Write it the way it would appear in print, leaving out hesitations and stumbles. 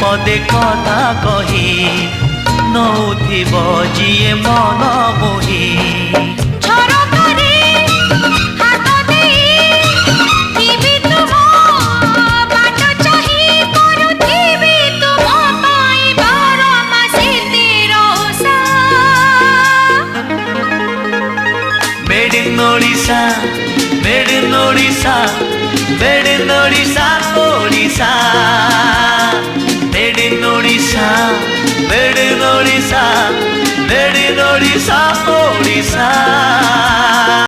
पदे कथा कही नौथिब जिए मन मोही Made in Odisha, made in Odisha, made in Odisha, Odisha. Made in Odisha, made in Odisha, made in Odisha, Odisha.